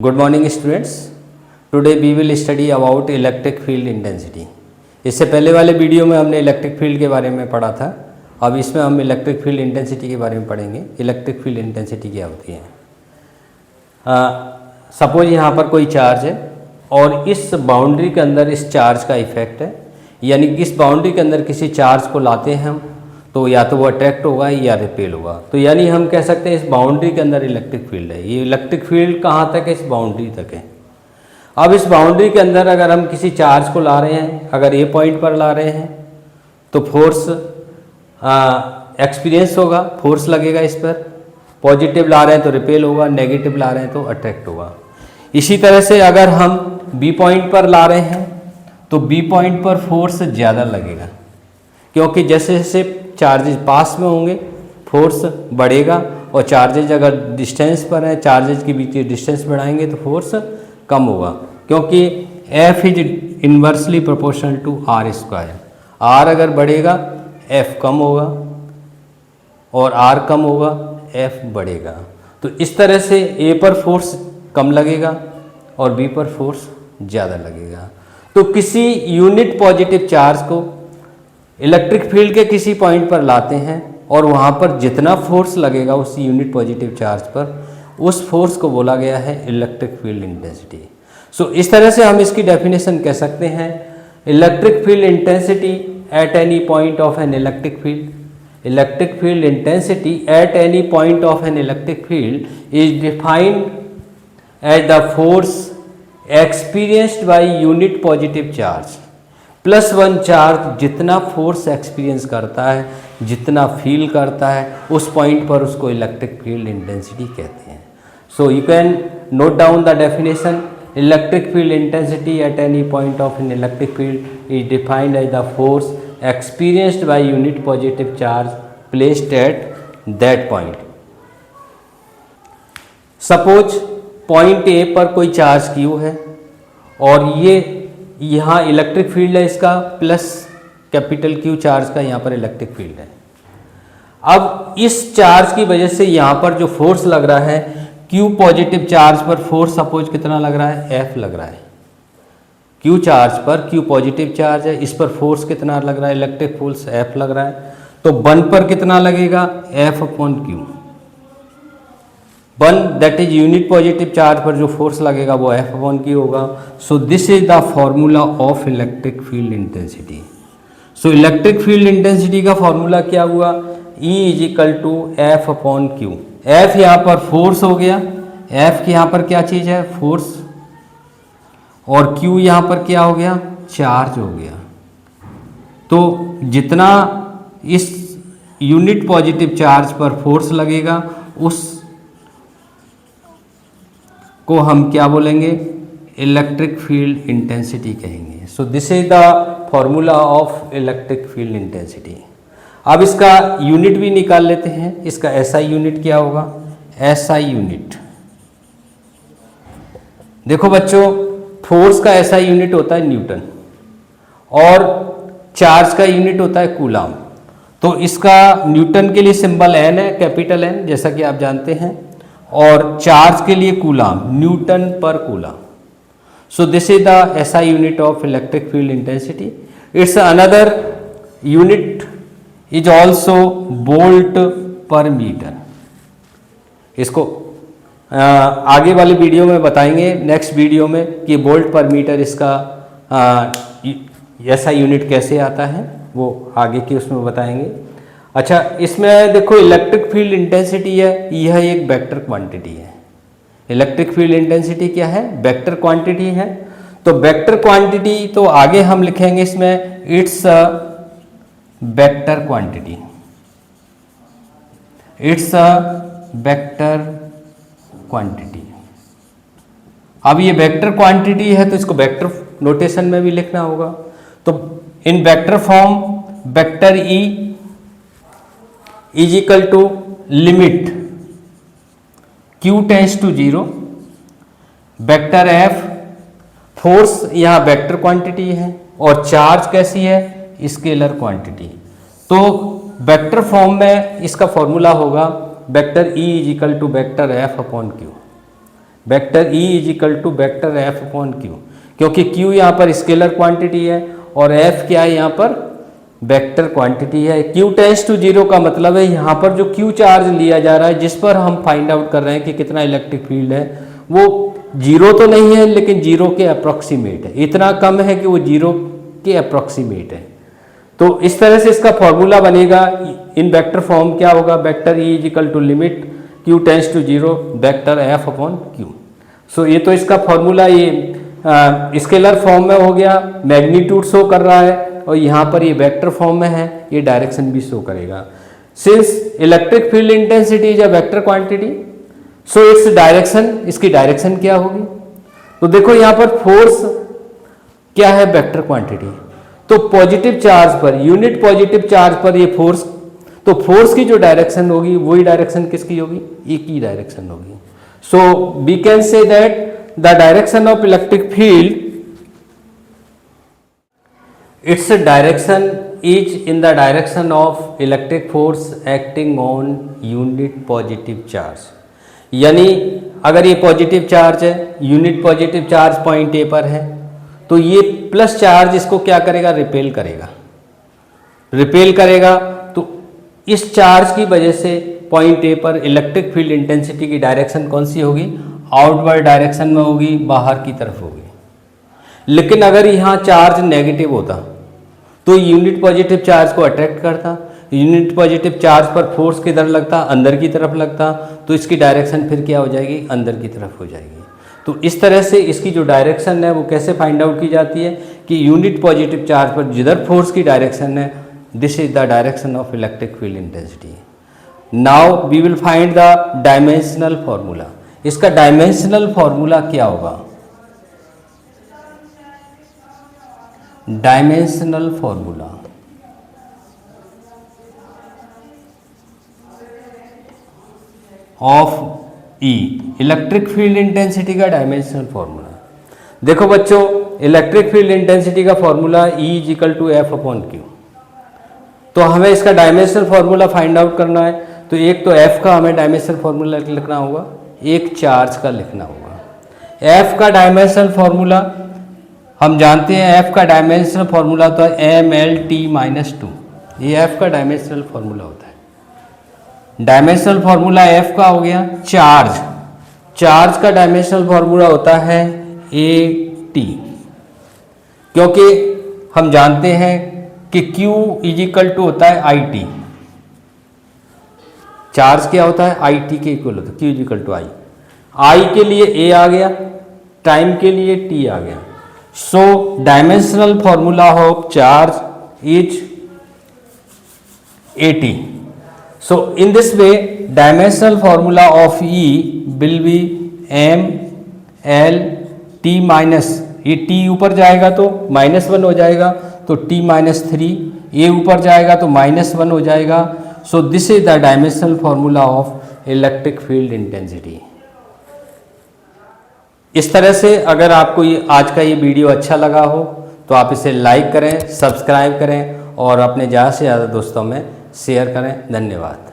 Good morning students. Today we will study about electric field intensity. इससे पहले वाले video में हमने इलेक्ट्रिक फील्ड के बारे में पढ़ा था। अब इसमें हम इलेक्ट्रिक फील्ड इंटेंसिटी के बारे में पढ़ेंगे। इलेक्ट्रिक फील्ड इंटेंसिटी क्या होती है। सपोज यहाँ पर कोई चार्ज है और इस बाउंड्री के अंदर इस चार्ज का इफेक्ट है, यानी कि इस बाउंड्री के अंदर किसी चार्ज को लाते हैं हम तो या तो वो अट्रैक्ट होगा या रिपेल होगा। तो यानी हम कह सकते हैं इस बाउंड्री के अंदर इलेक्ट्रिक फील्ड है। ये इलेक्ट्रिक फील्ड कहाँ तक है? इस बाउंड्री तक है। अब इस बाउंड्री के अंदर अगर हम किसी चार्ज को ला रहे हैं, अगर ए पॉइंट पर ला रहे हैं तो फोर्स एक्सपीरियंस होगा, फोर्स लगेगा इस पर। पॉजिटिव ला रहे हैं तो रिपेल होगा, नेगेटिव ला रहे हैं तो अट्रैक्ट होगा। इसी तरह से अगर हम बी पॉइंट पर ला रहे हैं तो बी पॉइंट पर फोर्स ज़्यादा लगेगा, क्योंकि जैसे जैसे चार्जेज पास में होंगे फोर्स बढ़ेगा, और चार्जेज अगर डिस्टेंस पर हैं, चार्जेज के बीच डिस्टेंस बढ़ाएंगे तो फोर्स कम होगा, क्योंकि F is inversely proportional to R square. R अगर बढ़ेगा F कम होगा और R कम होगा F बढ़ेगा। तो इस तरह से A पर फोर्स कम लगेगा और B पर फोर्स ज़्यादा लगेगा। तो किसी यूनिट पॉजिटिव चार्ज को इलेक्ट्रिक फील्ड के किसी पॉइंट पर लाते हैं और वहाँ पर जितना फोर्स लगेगा उस यूनिट पॉजिटिव चार्ज पर, उस फोर्स को बोला गया है इलेक्ट्रिक फील्ड इंटेंसिटी। सो इस तरह से हम इसकी डेफिनेशन कह सकते हैं, electric field intensity at any point of an electric field. Electric field intensity at any point of an electric field is defined as the force experienced by unit positive charge plus one charge. जितना force experience करता है, जितना feel करता है, उस point पर उसको electric field intensity कहते हैं। So you can note down the definition. Electric field intensity at any point of an electric field is defined as the force experienced by unit positive charge placed at that point. Suppose point A पर कोई charge Q है और ये यहाँ electric field है इसका, plus capital Q charge का यहाँ पर इलेक्ट्रिक फील्ड है। अब इस चार्ज की वजह से यहाँ पर जो फोर्स लग रहा है, क्यू पॉजिटिव चार्ज पर फोर्स सपोज कितना लग रहा है? एफ लग रहा है। क्यू चार्ज पर, क्यू पॉजिटिव चार्ज है, इस पर फोर्स कितना लग रहा है? इलेक्ट्रिक फोर्स एफ लग रहा है। तो वन पर कितना लगेगा? F upon Q. One that is unit positive charge पर जो फोर्स लगेगा वो एफ अपॉन क्यू होगा। So this is the formula of electric field intensity. So electric field intensity का फॉर्मूला क्या हुआ? E is equal to F upon Q. F यहाँ पर फोर्स हो गया, एफ की यहाँ पर क्या चीज़ है? फोर्स। और क्यू यहाँ पर क्या हो गया? चार्ज हो गया। तो जितना इस यूनिट पॉजिटिव चार्ज पर फोर्स लगेगा उस को हम क्या बोलेंगे? इलेक्ट्रिक फील्ड इंटेंसिटी कहेंगे। सो this is the formula of electric field intensity. अब इसका यूनिट भी निकाल लेते हैं। इसका एसआई यूनिट क्या होगा? एसआई यूनिट, देखो बच्चों, फोर्स का एसआई यूनिट होता है न्यूटन और चार्ज का यूनिट होता है कूलाम। तो इसका न्यूटन के लिए सिंबल एन है, कैपिटल एन, जैसा कि आप जानते हैं, और चार्ज के लिए कूलाम, न्यूटन पर coulomb. So this is the SI unit of electric field intensity. It's another unit is also volt पर मीटर। इसको आगे वाले वीडियो में बताएंगे, नेक्स्ट वीडियो में, कि वोल्ट पर मीटर इसका एसआई यूनिट कैसे आता है, वो आगे की उसमें बताएंगे। अच्छा, इसमें देखो इलेक्ट्रिक फील्ड इंटेंसिटी है, यह एक वेक्टर क्वांटिटी है। इलेक्ट्रिक फील्ड इंटेंसिटी क्या है? वेक्टर क्वांटिटी है। तो वेक्टर क्वांटिटी तो आगे हम लिखेंगे इसमें, it's a vector quantity. It's a vector quantity. अब ये वेक्टर क्वांटिटी है तो इसको वेक्टर नोटेशन में भी लिखना होगा। तो in vector form, vector E is equal to limit Q tends to 0, vector F, force यहाँ वेक्टर क्वांटिटी है और चार्ज कैसी है? Scalar quantity. तो वेक्टर फॉर्म में इसका फॉर्मूला होगा vector E is equal to vector F upon Q. Vector E is equal to vector F upon Q, क्योंकि Q यहाँ पर स्केलर क्वांटिटी है और F क्या है यहाँ पर वेक्टर क्वांटिटी है। Q टेंड्स टू जीरो का मतलब है यहाँ पर जो Q चार्ज लिया जा रहा है जिस पर हम फाइंड आउट कर रहे हैं कि कितना इलेक्ट्रिक फील्ड है, वो जीरो तो नहीं है लेकिन जीरो के अप्रोक्सीमेट है, इतना कम है कि वो जीरो के अप्रोक्सीमेट है। तो इस तरह से इसका फॉर्मूला बनेगा इन वेक्टर फॉर्म, क्या होगा, vector E is equal to limit Q tends to zero vector F upon Q। So ये तो इसका फॉर्मूला ये स्केलर फॉर्म में हो गया, मैग्नीट्यूड शो कर रहा है, और यहाँ पर ये वेक्टर फॉर्म में है, ये डायरेक्शन भी शो करेगा। Since electric field intensity is a vector quantity, so its direction, इसकी डायरेक्शन क्या होगी, तो देखो यहाँ पर फोर्स क्या है, वेक्टर क्वांटिटी, तो पॉजिटिव चार्ज पर, यूनिट पॉजिटिव चार्ज पर ये फोर्स, तो फोर्स की जो डायरेक्शन होगी वही डायरेक्शन किसकी होगी, E की डायरेक्शन होगी। So we can say that the direction of electric field, its direction is in the direction of electric force acting on unit positive charge. यानी अगर ये पॉजिटिव चार्ज है, unit positive charge point A पर है, तो ये plus charge इसको क्या करेगा, रिपेल करेगा, रिपेल करेगा। तो इस चार्ज की वजह से पॉइंट ए पर इलेक्ट्रिक फील्ड इंटेंसिटी की डायरेक्शन कौन सी होगी, आउटवर्ड डायरेक्शन में होगी, बाहर की तरफ होगी। लेकिन अगर यहाँ चार्ज नेगेटिव होता तो यूनिट पॉजिटिव चार्ज को अट्रैक्ट करता, यूनिट पॉजिटिव चार्ज पर फोर्स किधर लगता, अंदर की तरफ लगता, तो इसकी डायरेक्शन फिर क्या हो जाएगी, अंदर की तरफ हो जाएगी। तो इस तरह से इसकी जो डायरेक्शन है वो कैसे फाइंड आउट की जाती है कि यूनिट पॉजिटिव चार्ज पर जिधर फोर्स की डायरेक्शन है, this is the direction of electric field intensity. Now we will find the dimensional formula. इसका डायमेंशनल फॉर्मूला क्या होगा, dimensional formula of E, electric field intensity का डायमेंशनल फॉर्मूला। देखो बच्चों, इलेक्ट्रिक फील्ड इंटेंसिटी का formula E is equal to F upon Q। तो हमें इसका डायमेंशनल फॉर्मूला फाइंड आउट करना है, तो एक तो F का हमें डायमेंशनल फॉर्मूला लिखना होगा, एक चार्ज का लिखना होगा। F का डायमेंशनल फॉर्मूला हम जानते हैं, F का डायमेंशनल फॉर्मूला तो है mLT-2, ये F का डायमेंशनल फॉर्मूला होता है। डायमेंशनल फॉर्मूला F का हो गया। चार्ज, चार्ज का डायमेंशनल फॉर्मूला होता है AT, क्योंकि हम जानते हैं कि Q इज इक्वल टू होता है IT, चार्ज क्या होता है, IT के इक्वल होता है, Q is equal to I के लिए A आ गया, टाइम के लिए T आ गया। So dimensional formula of charge is AT। So in this way dimensional formula of E will be mLT minus, ये T ऊपर जाएगा तो -1 हो जाएगा, तो T-3, A ऊपर जाएगा तो -1 हो जाएगा। So this is the dimensional formula of electric field intensity। इस तरह से अगर आपको ये आज का ये वीडियो अच्छा लगा हो तो आप इसे लाइक करें, सब्सक्राइब करें और अपने ज़्यादा से ज़्यादा दोस्तों में शेयर करें। धन्यवाद।